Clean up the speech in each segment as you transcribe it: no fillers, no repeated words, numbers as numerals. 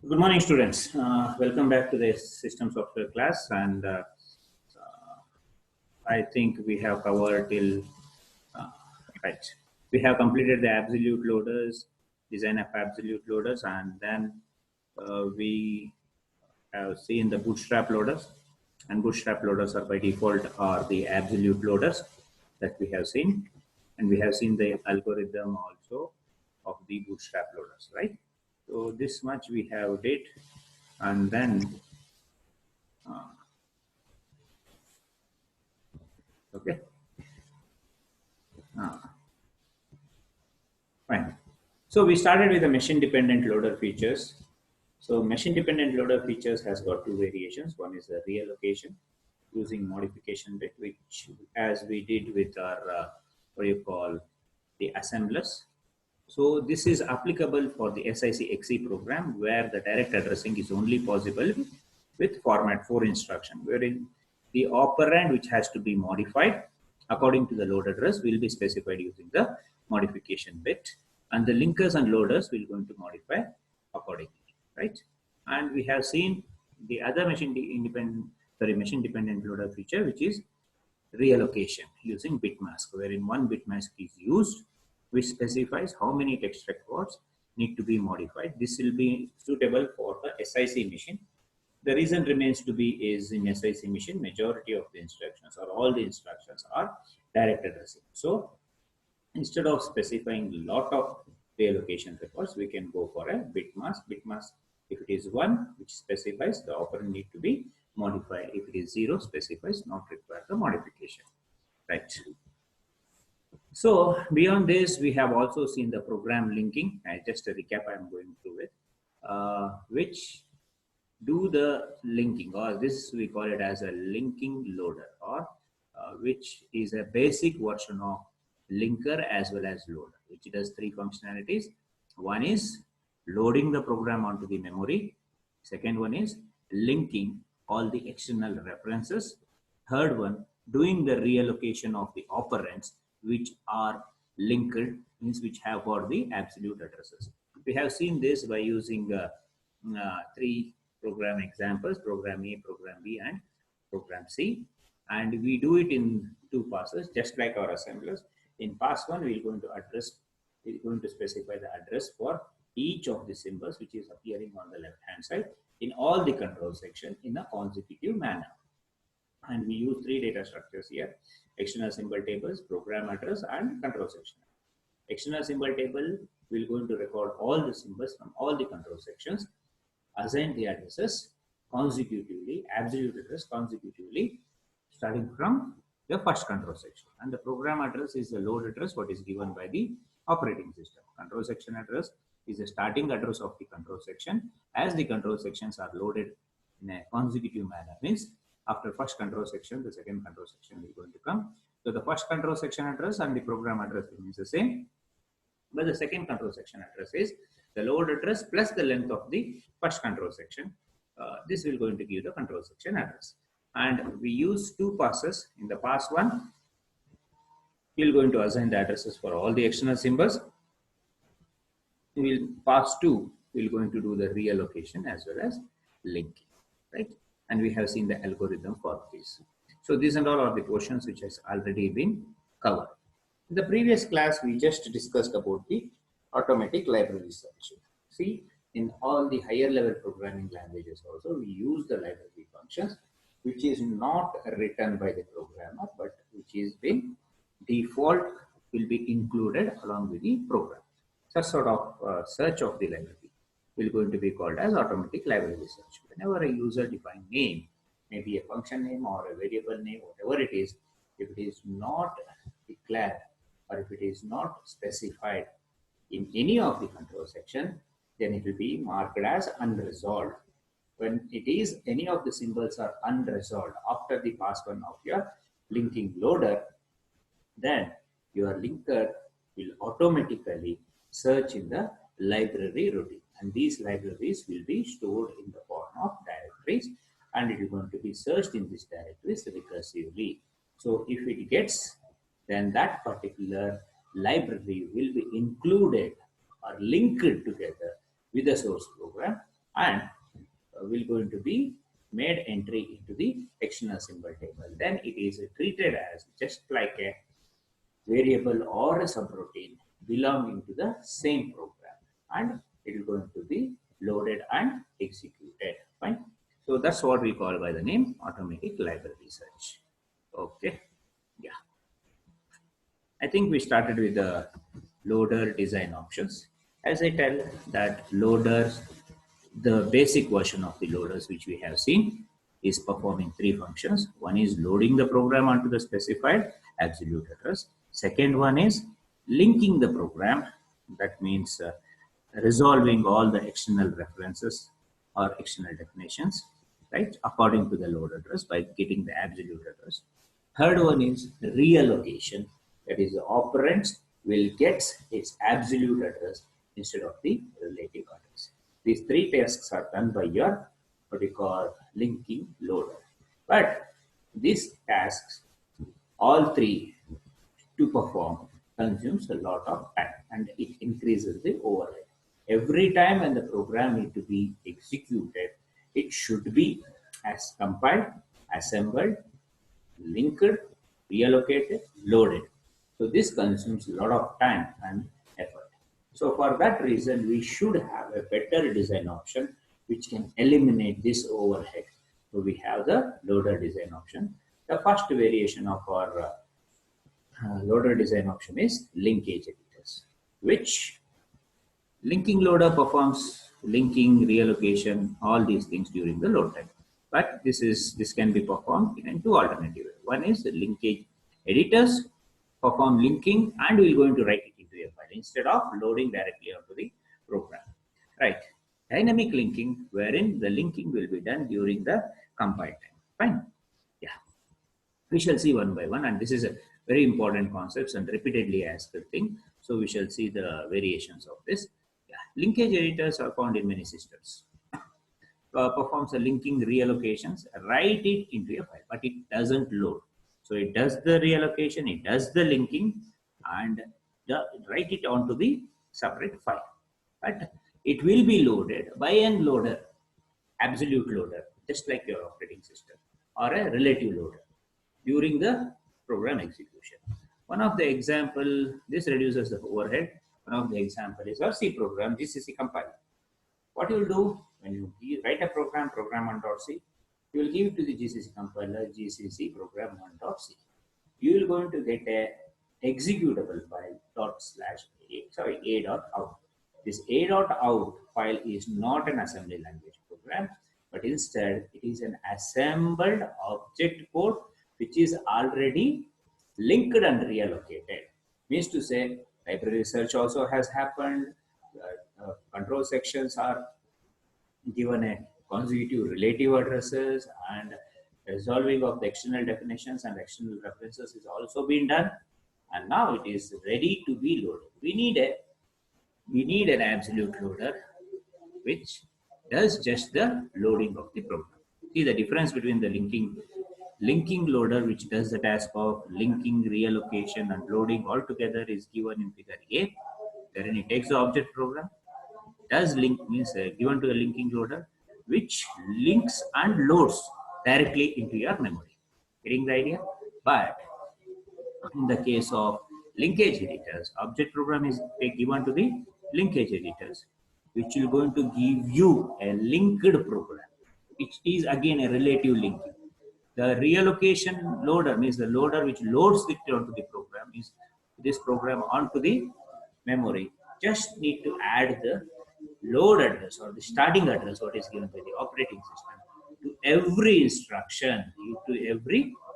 Good morning, students. Welcome back to the system software class, and I think we have covered till right. We have completed the absolute loaders, design of absolute loaders, and then we have seen the bootstrap loaders. And bootstrap loaders are by default are the absolute loaders that we have seen, and we have seen the algorithm also of the bootstrap loaders, right? So this much we have did, and then okay, fine. So we started with the machine dependent loader features. So machine dependent loader features has got two variations. One is the reallocation using modification bit, which as we did with our what do you call the assemblers. So this is applicable for the SIC-XE program where the direct addressing is only possible with format 4 instruction, wherein the operand which has to be modified according to the load address will be specified using the modification bit, and the linkers and loaders will going to modify accordingly, right? And we have seen the other machine dependent loader feature, which is reallocation using bit mask, wherein one bit mask is used which specifies how many text records need to be modified. This will be suitable for the SIC machine. The reason remains to be is in SIC machine, majority of the instructions or all the instructions are direct addressing. So instead of specifying a lot of reallocation records, we can go for a bit mask. Bit mask, if it is 1, which specifies the operand need to be modified. If it is 0, specifies not require the modification, right? So beyond this, we have also seen the program linking. Just a recap I am going through it, which do the linking, or this we call it as a linking loader, or which is a basic version of linker as well as loader, which does 3 functionalities. One is loading the program onto the memory. Second one is linking all the external references. Third one, doing the reallocation of the operands which are linked, means which have got the absolute addresses. We have seen this by using 3 program examples: program A, program B, and program C. And we do it in 2 passes, just like our assemblers. In pass 1, we're going to specify the address for each of the symbols which is appearing on the left hand side in all the control section in a consecutive manner. And we use 3 data structures here: external symbol tables, program address, and control section. External symbol table will going to record all the symbols from all the control sections, assign the addresses consecutively, absolute address consecutively, starting from the first control section. And the program address is the load address, what is given by the operating system. Control section address is the starting address of the control section, as the control sections are loaded in a consecutive manner. Means after first control section, the second control section is going to come. So the first control section address and the program address remains the same, but the second control section address is the load address plus the length of the first control section. This will going to give the control section address. And we use 2 passes. In the pass 1, we are going to assign the addresses for all the external symbols. We'll pass 2, we're going to do the reallocation as well as linking, right? And we have seen the algorithm for this. So these and all are the portions which has already been covered. In the previous class, we just discussed about the automatic library search. See, in all the higher level programming languages also, we use the library functions, which is not written by the programmer, but which is been default will be included along with the program. Such sort of search of the library will going to be called as automatic library search. Whenever a user defined name, maybe a function name or a variable name, whatever it is, if it is not declared or if it is not specified in any of the control section, then it will be marked as unresolved. When it is any of the symbols are unresolved after the pass 1 of your linking loader, then your linker will automatically search in the library routine, and these libraries will be stored in the form of directories, and it is going to be searched in these directories recursively. So if it gets, then that particular library will be included or linked together with the source program, and will going to be made entry into the external symbol table. Then it is treated as just like a variable or a subroutine belonging to the same program, and it is going to be loaded and executed. Fine. So that's what we call by the name automatic library search. Okay. Yeah. I think we started with the loader design options. As I tell that loaders, the basic version of the loaders which we have seen is performing three functions. One is loading the program onto the specified absolute address. Second one is linking the program. That means resolving all the external references or external definitions, right, according to the load address by getting the absolute address. Third one is reallocation. That is, the operand will get its absolute address instead of the relative address. These three tasks are done by your what we call linking loader. But these tasks, all three to perform, consumes a lot of time and it increases the overhead. Every time when the program need to be executed, it should be as compiled, assembled, linked, reallocated, loaded. So this consumes a lot of time and effort. So for that reason, we should have a better design option which can eliminate this overhead. So we have the loader design option. The first variation of our loader design option is linkage editors, which linking loader performs linking, reallocation, all these things during the load time. But this can be performed in two alternative ways. One is the linkage editors perform linking and we're going to write it into a file instead of loading directly onto the program. Right. Dynamic linking, wherein the linking will be done during the compile time. Fine. Yeah. We shall see one by one, and this is a very important concept and repeatedly asked thing. So we shall see the variations of this. Yeah. Linkage editors are found in many systems. Performs a linking reallocations, write it into a file, but it doesn't load. So it does the reallocation, it does the linking, and write it onto the separate file. But it will be loaded by an loader, absolute loader, just like your operating system, or a relative loader during the program execution. One of the example, this reduces the overhead. One of the example is our C program, GCC compiler. What you will do when you write a program1.c, you will give it to the GCC compiler, GCC program1.c. You will going to get a executable file a.out. This a.out file is not an assembly language program, but instead it is an assembled object code which is already linked and reallocated. Means to say, library search also has happened. Control sections are given a consecutive relative addresses, and resolving of the external definitions and external references is also being done, and now it is ready to be loaded. We need an absolute loader which does just the loading of the program. See the difference between the linking loader, which does the task of linking, reallocation, and loading all together, is given in figure A, wherein it takes the object program, does link means given to a linking loader, which links and loads directly into your memory. Getting the idea? But in the case of linkage editors, object program is given to the linkage editors, which will going to give you a linked program, which is again a relative linking. The reallocation loader means the loader which loads it onto the program is this program onto the memory. Just need to add the load address or the starting address, what is given by the operating system, to every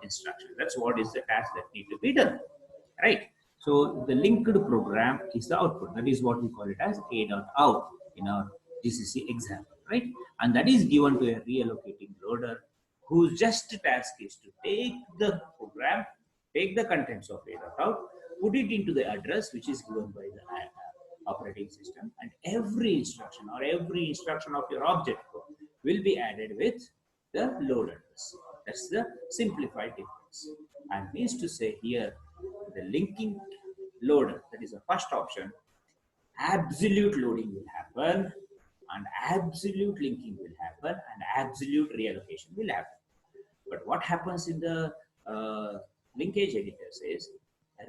instruction. That's what is the task that need to be done, right? So the linked program is the output. That is what we call it as a.out in our GCC example, right? And that is given to a reallocating loader whose just task is to take the program, take the contents of a.out, put it into the address which is given by the operating system, and every instruction of your object code will be added with the load address. That's the simplified difference. And means to say here, the linking loader, that is the first option, absolute loading will happen, and absolute linking will happen and absolute reallocation will happen. But what happens in the linkage editors is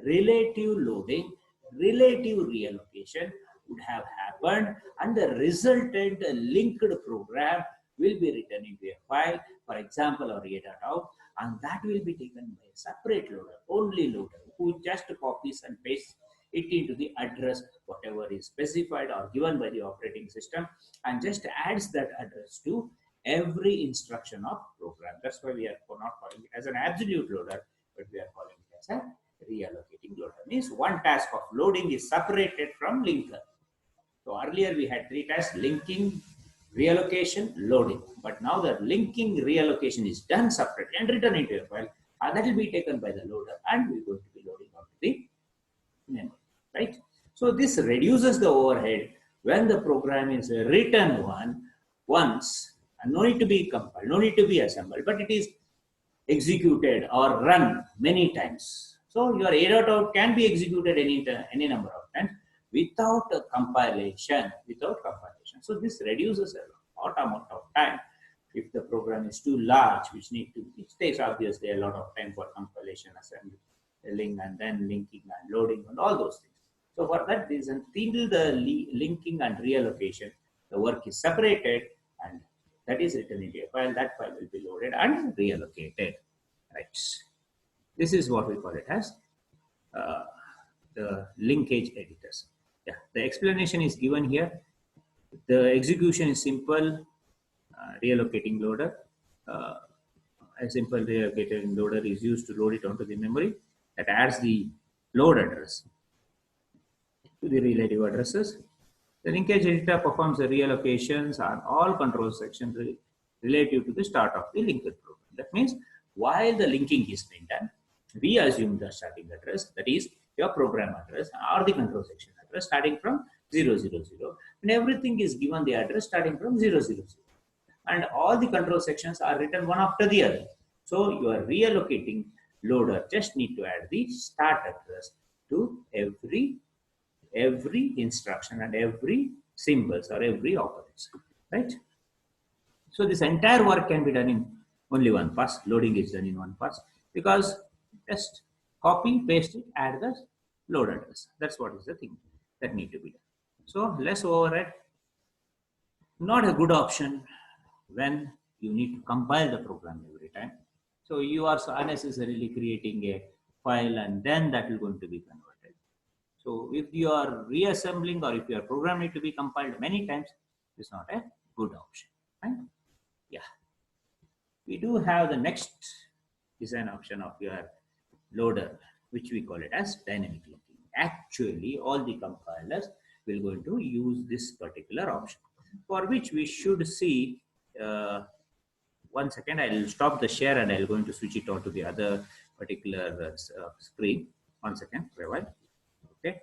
relative loading, relative reallocation would have happened, and the resultant linked program will be written into a file, for example, or data out, and that will be taken by a separate loader, only loader, who just copies and pastes it into the address, whatever is specified or given by the operating system, and just adds that address to every instruction of program. That's why we are not calling it as an absolute loader, but we are calling it as a reallocating loader. Means one task of loading is separated from linker. So earlier we had three tasks: linking, reallocation, loading. But now the linking reallocation is done separate and written into a file, and that will be taken by the loader, and we're going to be loading onto the memory, right? So this reduces the overhead when the program is written once, and no need to be compiled, no need to be assembled, but it is executed or run many times. So your A.out can be executed any number of times without a compilation, So this reduces a lot amount of time. If the program is too large, which takes obviously a lot of time for compilation, assembling, and then linking and loading and all those things. So for that reason, till the linking and reallocation, the work is separated and that is written into a file. That file will be loaded and reallocated. Right. This is what we call it as the linkage editors. Yeah, the explanation is given here. The execution is simple. Reallocating loader. A simple reallocating loader is used to load it onto the memory that adds the load address to the relative addresses. The linkage editor performs the reallocations on all control sections relative to the start of the linked program. That means while the linking is being done, we assume the starting address, that is your program address or the control section address starting from 000, and everything is given the address starting from 000. And all the control sections are written one after the other. So you are reallocating loader just need to add the start address to every instruction and every symbols or every operation, right? So this entire work can be done in only one pass. Loading is done in one pass because just copy, paste it, add the load address. That's what is the thing that need to be done. So less overhead, not a good option when you need to compile the program every time. So you are unnecessarily creating a file and then that is going to be converted. So if you are reassembling or if your program need to be compiled many times, it's not a good option, right? Yeah. We do have the next design option of your loader, which we call it as dynamic linking. Actually, all the compilers will going to use this particular option, for which we should see. One second, I'll stop the share and I'll going to switch it on to the other particular screen. 1 second, for a while. Okay.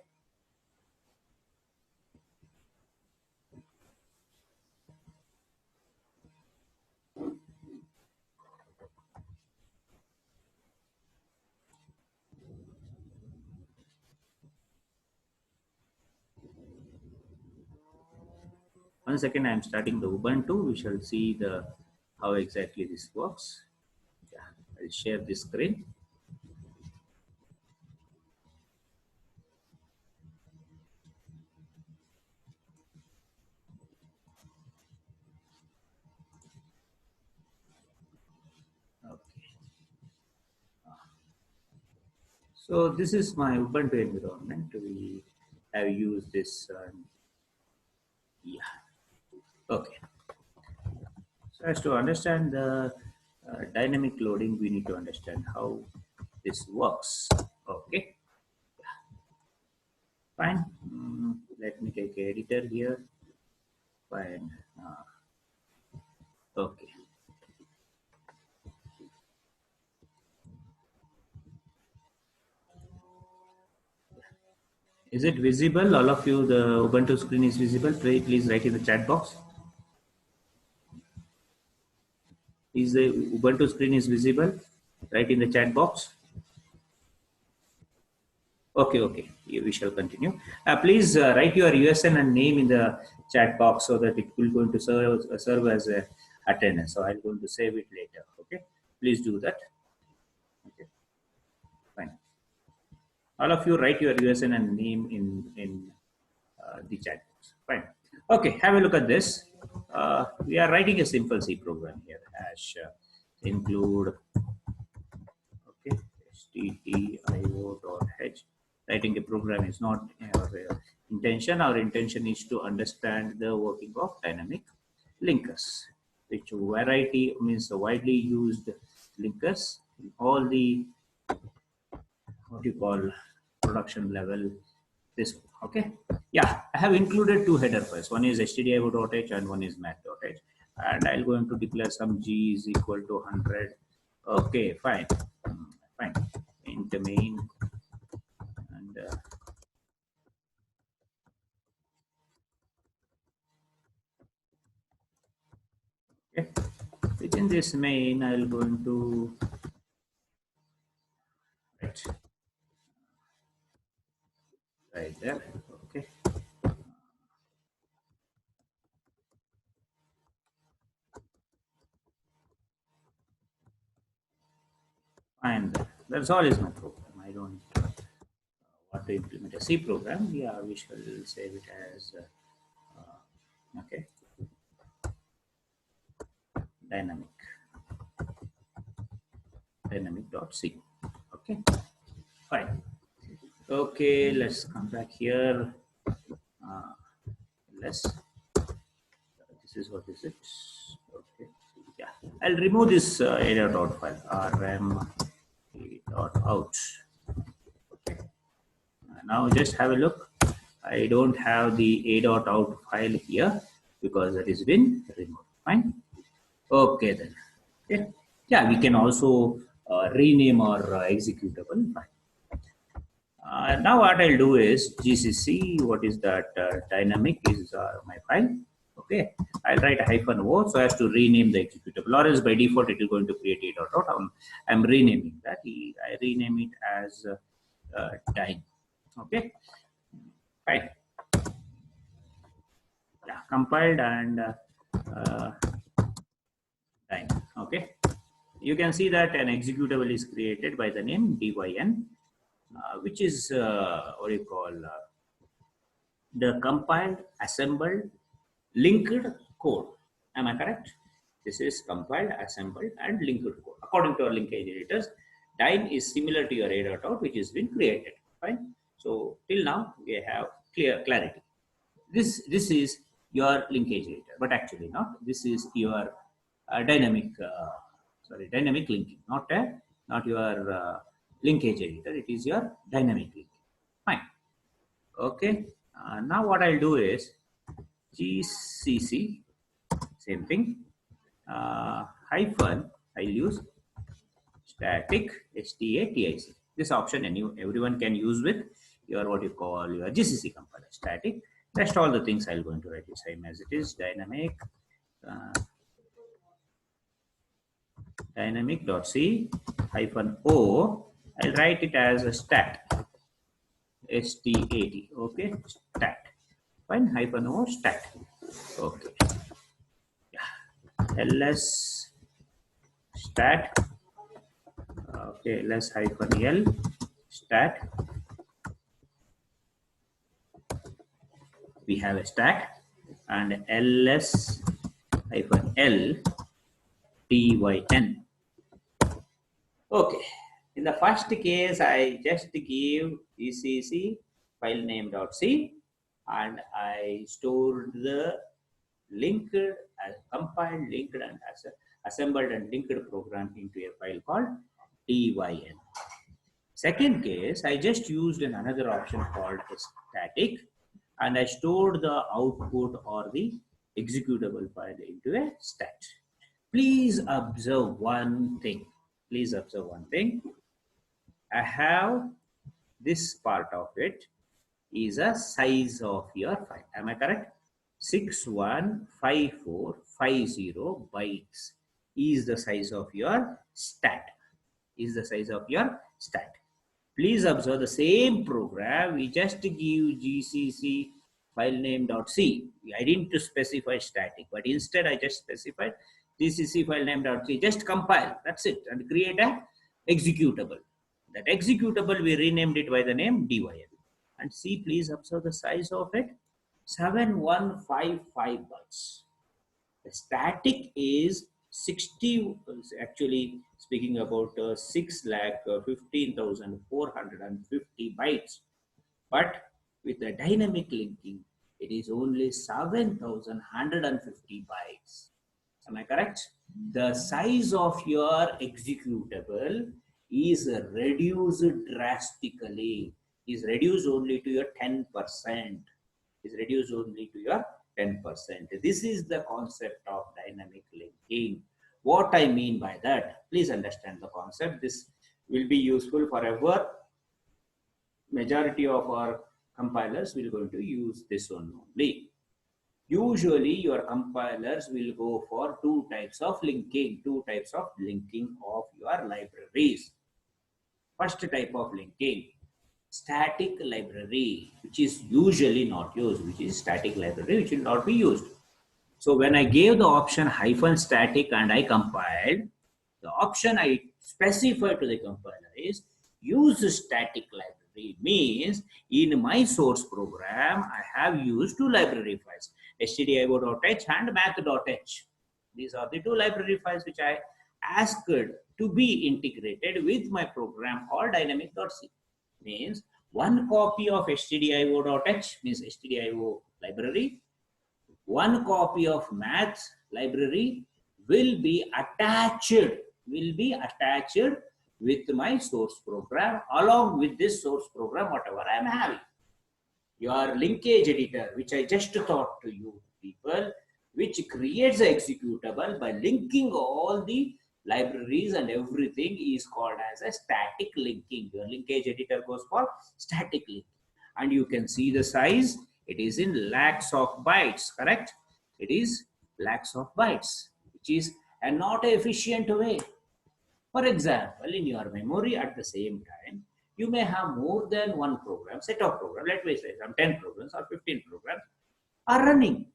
One second, I'm starting the Ubuntu. We shall see the how exactly this works. Yeah, I'll share this screen. Okay. So this is my Ubuntu environment. We have used this. Yeah. Okay. So as to understand the dynamic loading, we need to understand how this works. Okay. Fine. Let me take an editor here. Fine. Okay. Is it visible? All of you, the Ubuntu screen is visible. Please write in the chat box. Is the Ubuntu screen is visible? Write in the chat box. Okay, okay. We shall continue. Please write your USN and name in the chat box so that it will going to serve as a attendance. So I'm going to save it later. Okay. Please do that. Okay. Fine. All of you write your USN and name in the chat box. Fine. Okay. Have a look at this. We are writing a simple C program here. Hash include. Okay, stdio.h. Writing a program is not our intention. Our intention is to understand the working of dynamic linkers, which variety means the widely used linkers in all the what you call production level. This okay, yeah. I have included two header files. One is stdio.h and one is math.h, and I'll going to declare some g is equal to 100. Okay, fine. Fine. In the main and okay. Within this main, I'll going to right, right there. Okay, and that's all is no problem. I don't want to implement a C program. Yeah, we shall save it as okay, dynamic dynamic.c. Okay, fine. Okay, let's come back here. Uh, let's. This is what is it? Okay, yeah. I'll remove this area.out file. rm.out. Okay. Now just have a look. I don't have the a.out file here because that has been removed. Fine. Okay then. Okay. Yeah, we can also rename our executable. Fine. Now what I'll do is GCC, what is that dynamic is my file. Okay, I'll write a -o so as to rename the executable, or else by default it is going to create a.out. I'm renaming that. I rename it as dyne. Okay, fine. Yeah, compiled and uh, dyne. Okay, you can see that an executable is created by the name dyn, which is what do you call the compiled, assembled, linked code. Am I correct? This is compiled, assembled, and linked code. According to our linkage editors, dyne is similar to your a.out, which has been created. Fine. So till now we have clarity. This is your linkage editor, but actually not. This is your dynamic. Dynamic linking, not your linkage editor. It is your dynamic linking. Fine. Okay. Now what I'll do is GCC, same thing, hyphen, I'll use static static. This option everyone can use with your what you call your GCC compiler. Static. Rest all the things I'll going to write the same as it is. Dynamic uh, dynamic.c -o. I'll write it as a stat. STAT. Okay, stat. Fine. -o stat. Okay. Yeah. ls stat. Okay, ls -l stat. We have a stat and ls -l dyn. Okay. In the first case, I just give gcc file name.c and I stored the linked, compiled, linked, and assembled and linked program into a file called dyn. Second case, I just used another option called static and I stored the output or the executable file into a stat. Please observe one thing. Please observe one thing. I have this part of it is a size of your file. Am I correct? 615450 bytes is the size of your stat. Is the size of your stat. Please observe the same program. We just give GCC file name.c. I didn't specify static, but instead I just specified GCC file name.c. Just compile. That's it, and create a executable. That executable we renamed it by the name dym. And see, please observe the size of it. 7155 bytes. The static is 60, actually speaking about 6,15,450 bytes. But with the dynamic linking, it is only 7,150 bytes. Am I correct? The size of your executable is reduced drastically, is reduced only to your 10%, is reduced only to your 10%. This is the concept of dynamic linking. What I mean by that, please understand the concept. This will be useful forever. Majority of our compilers will going to use this one only. Usually your compilers will go for two types of linking of your libraries. First type of linking, static library, which is usually not used, which is static library, which will not be used. So when I gave the option -static and I compiled, the option I specified to the compiler is use static library. Means in my source program, I have used two library files, stdio.h and math.h. These are the two library files which I asked to be integrated with my program called dynamic.c. Means one copy of stdio.h means stdio library, one copy of math library will be attached with my source program. Along with this source program, whatever I am having, your linkage editor, which I just taught to you people, which creates an executable by linking all the libraries and everything, is called as a static linking. Your linkage editor goes for static linking. And you can see the size, it is in lakhs of bytes, correct? It is lakhs of bytes, which is a not efficient way. For example, in your memory at the same time, you may have more than one program, set of programs, let me say some 10 programs or 15 programs are running.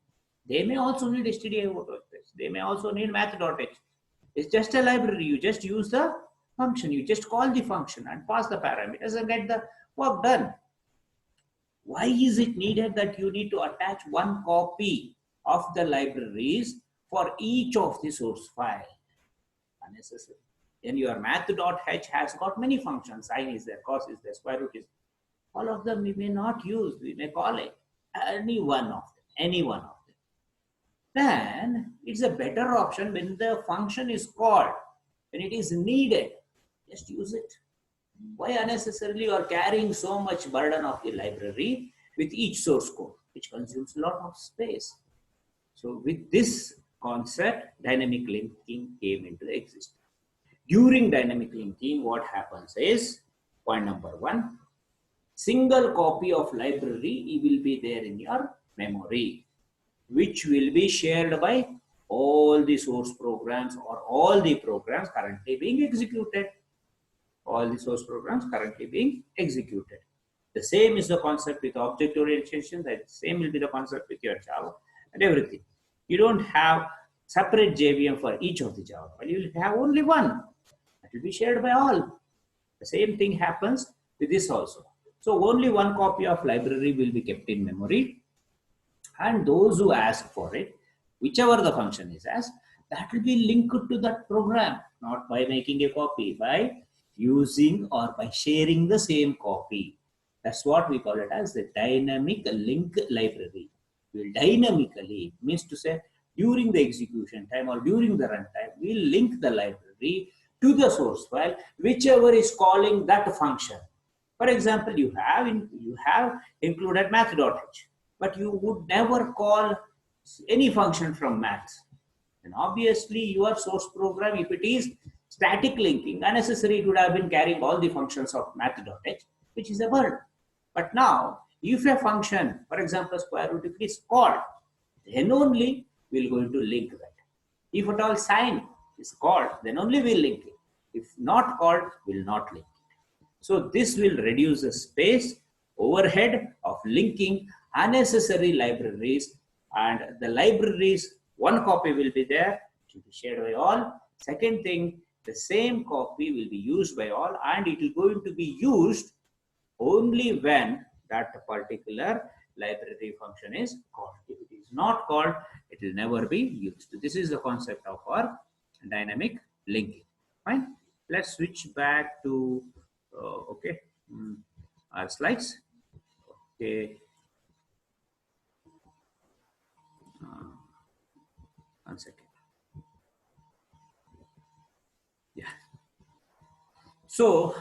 They may also need stdio.h. They may also need math.h. It's just a library. You just use the function. You just call the function and pass the parameters and get the work done. Why is it needed that you need to attach one copy of the libraries for each of the source file? Unnecessary. Then your math.h has got many functions. Sine is there, cos is there, square root is there. All of them we may not use. We may call it any one of them. Then it's a better option when the function is called, when it is needed, just use it. Why unnecessarily you are carrying so much burden of the library with each source code, which consumes a lot of space? So with this concept, dynamic linking came into existence. During dynamic linking, what happens is, point number one, single copy of library will be there in your memory, which will be shared by all the source programs or all the programs currently being executed. All the source programs currently being executed. The same is the concept with object orientation. That same will be the concept with your Java and everything. You don't have separate JVM for each of the Java, but you will have only one that will be shared by all. The same thing happens with this also. So only one copy of library will be kept in memory, and those who ask for it, whichever the function is asked, that will be linked to that program, not by making a copy, by using or by sharing the same copy. That's what we call it as the dynamic link library. Will dynamically, means to say during the execution time or during the runtime, we'll link the library to the source file, whichever is calling that function. For example, you have included math.h, but you would never call any function from math. And obviously your source program, if it is static linking, unnecessary, it would have been carrying all the functions of math.h, which is a burden. But now, if a function, for example, square root, if it is called, then only we're going to link that. If at all sine is called, then only we'll link it. If not called, we'll not link it. So this will reduce the space overhead of linking unnecessary libraries, and the libraries, one copy will be there, it will be shared by all. Second thing, the same copy will be used by all, and it is going to be used only when that particular library function is called. If it is not called, it will never be used. This is the concept of our dynamic linking. Fine. Let's switch back to okay, our slides. Okay. One second. Yeah. So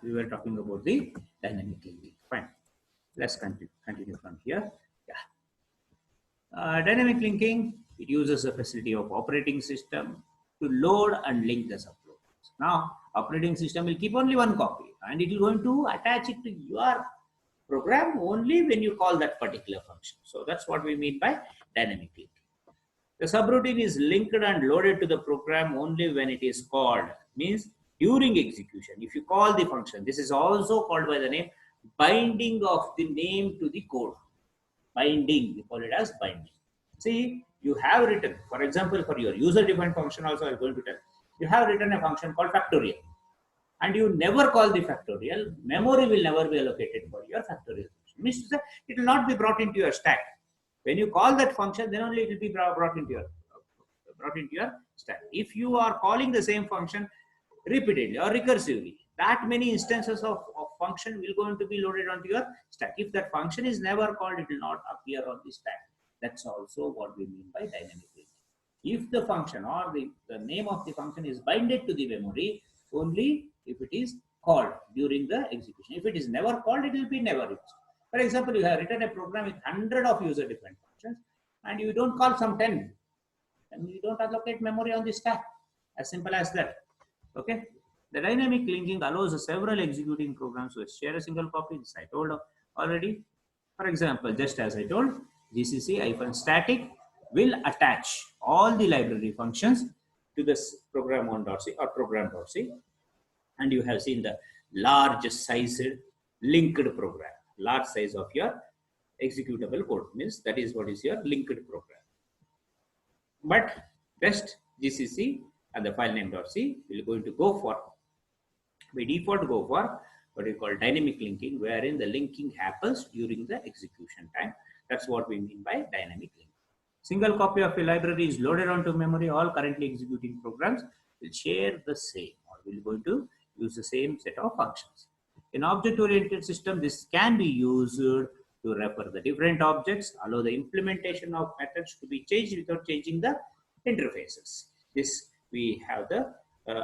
we were talking about the dynamic linking. Fine. Let's continue from here. Yeah. Dynamic linking, it uses the facility of operating system to load and link the subprograms. Now, operating system will keep only one copy, and it is going to attach it to your program only when you call that particular function. So that's what we mean by dynamic linking. The subroutine is linked and loaded to the program only when it is called. Means during execution, if you call the function, this is also called by the name binding of the name to the code. Binding, we call it as binding. See, you have written, for example, for your user-defined function also I'm going to tell, you have written a function called factorial, and you never call the factorial, memory will never be allocated for your factorial function. Means it will not be brought into your stack. When you call that function, then only it will be brought into your stack. If you are calling the same function repeatedly or recursively, that many instances of function will going to be loaded onto your stack. If that function is never called, it will not appear on the stack. That's also what we mean by dynamic linking. If the function or the name of the function is binded to the memory only if it is called during the execution. If it is never called, it will be never used. For example, you have written a program with 100 of user-defined functions, and you don't call some 10, and you don't allocate memory on the stack. As simple as that. Okay. The dynamic linking allows several executing programs to share a single copy. This I told already. For example, just as I told, GCC-static will attach all the library functions to this program1.c or program.c, and you have seen the large sized linked program. Large size of your executable code means that is what is your linked program. But best GCC and the file name.c will going to go for, by default, go for what we call dynamic linking, wherein the linking happens during the execution time. That's what we mean by dynamic linking. Single copy of a library is loaded onto memory. All currently executing programs will share the same, or will going to use the same set of functions. In object-oriented system, this can be used to refer the different objects, allow the implementation of methods to be changed without changing the interfaces. This we have the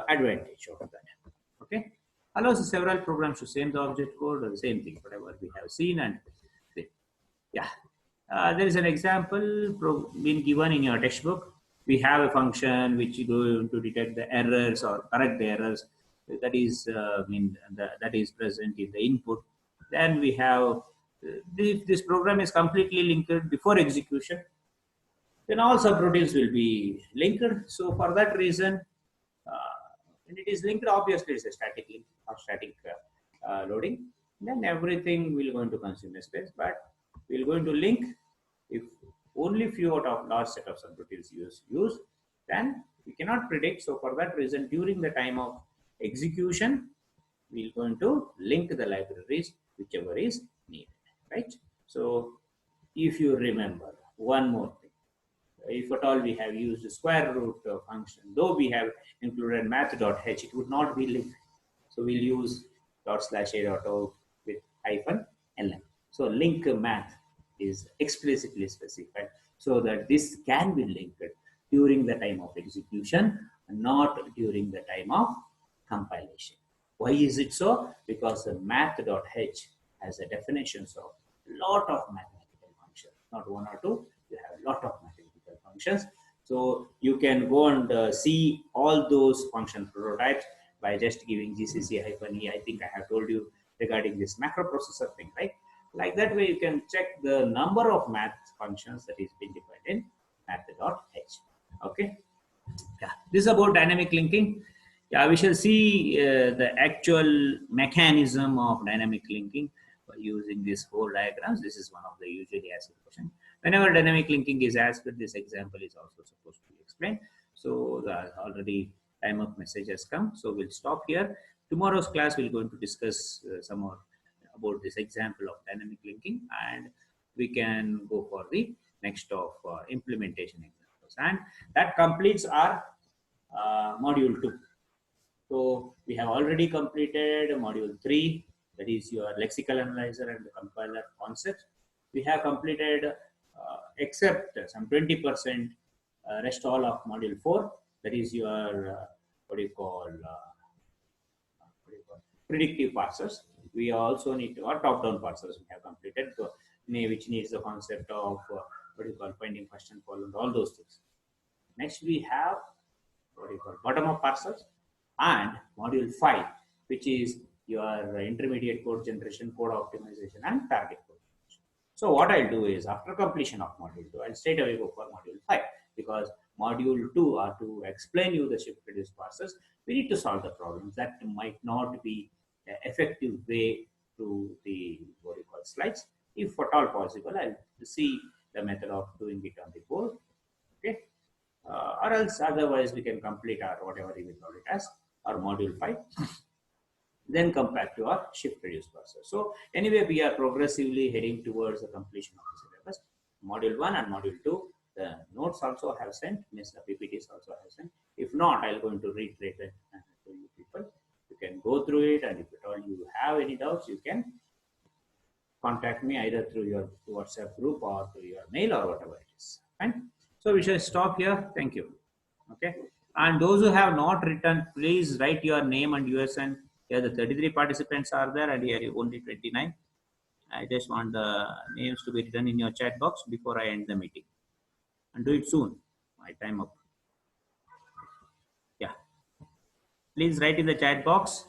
advantage of that. Okay, allows several programs to same the object code or the same thing, whatever we have seen. And yeah, there is an example being given in your textbook. We have a function which is going to detect the errors or correct the errors that is that is present in the input. Then we have this program is completely linked before execution, then all subroutines will be linked. So for that reason, when it is linked, obviously it's a static link or static loading. Then everything will going to consume a space, but we're going to link if only few out of large set of subroutines use, then we cannot predict. So for that reason, during the time of execution, we're going to link the libraries whichever is needed, right? So if you remember one more thing, if at all we have used the square root function, though we have included math.h, it would not be linked. So we'll use /a.o with -lm. So link math is explicitly specified so that this can be linked during the time of execution, not during the time of compilation. Why is it so? Because the math.h has a definitions of a lot of mathematical functions, not one or two, you have a lot of mathematical functions. So you can go and see all those function prototypes by just giving GCC-e. I think I have told you regarding this macro processor thing, right? Like that way, you can check the number of math functions that is being defined in math.h. Okay. Yeah. This is about dynamic linking. Yeah, we shall see the actual mechanism of dynamic linking by using these four diagrams. This is one of the usually asked question. Whenever dynamic linking is asked, this example is also supposed to be explained. So the already time up message has come. So we'll stop here. Tomorrow's class we're going to discuss some more about this example of dynamic linking, and we can go for the next of implementation examples. And that completes our module 2. So we have already completed module 3, that is your lexical analyzer and the compiler concepts. We have completed except some 20% rest all of module 4, that is your what do you call predictive parsers. We also need to, or top-down parsers we have completed, so, which needs the concept of what do you call finding first and following, all those things. Next we have what do you call bottom-up parsers, and module 5, which is your intermediate code generation, code optimization, and target code. So what I'll do is after completion of module 2, I'll straight away go for module 5, because module 2 are to explain you the shift reduce parsers. We need to solve the problems that might not be an effective way to the what you call slides. If at all possible, I'll see the method of doing it on the board. Okay. Or else otherwise we can complete our whatever we call it as our module 5, then come back to our shift reduce process. So anyway, we are progressively heading towards the completion of the syllabus. Module 1 and module 2, the notes also have sent, means the PPTs also have sent. If not, I'm going to reiterate it to you people. You can go through it, and if at all you have any doubts, you can contact me either through your WhatsApp group or through your mail or whatever it is. Fine. So we shall stop here. Thank you. Okay. And those who have not written, please write your name and USN. Here the 33 participants are there, and here only 29. I just want the names to be written in your chat box before I end the meeting. And do it soon. My time up. Yeah. Please write in the chat box.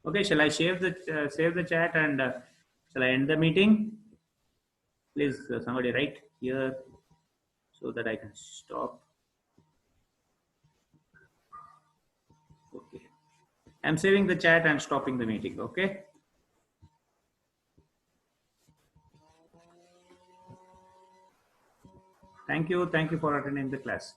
Okay, shall I save the chat, and shall I end the meeting? Please, somebody write here so that I can stop. Okay, I'm saving the chat and stopping the meeting. Okay. Thank you for attending the class.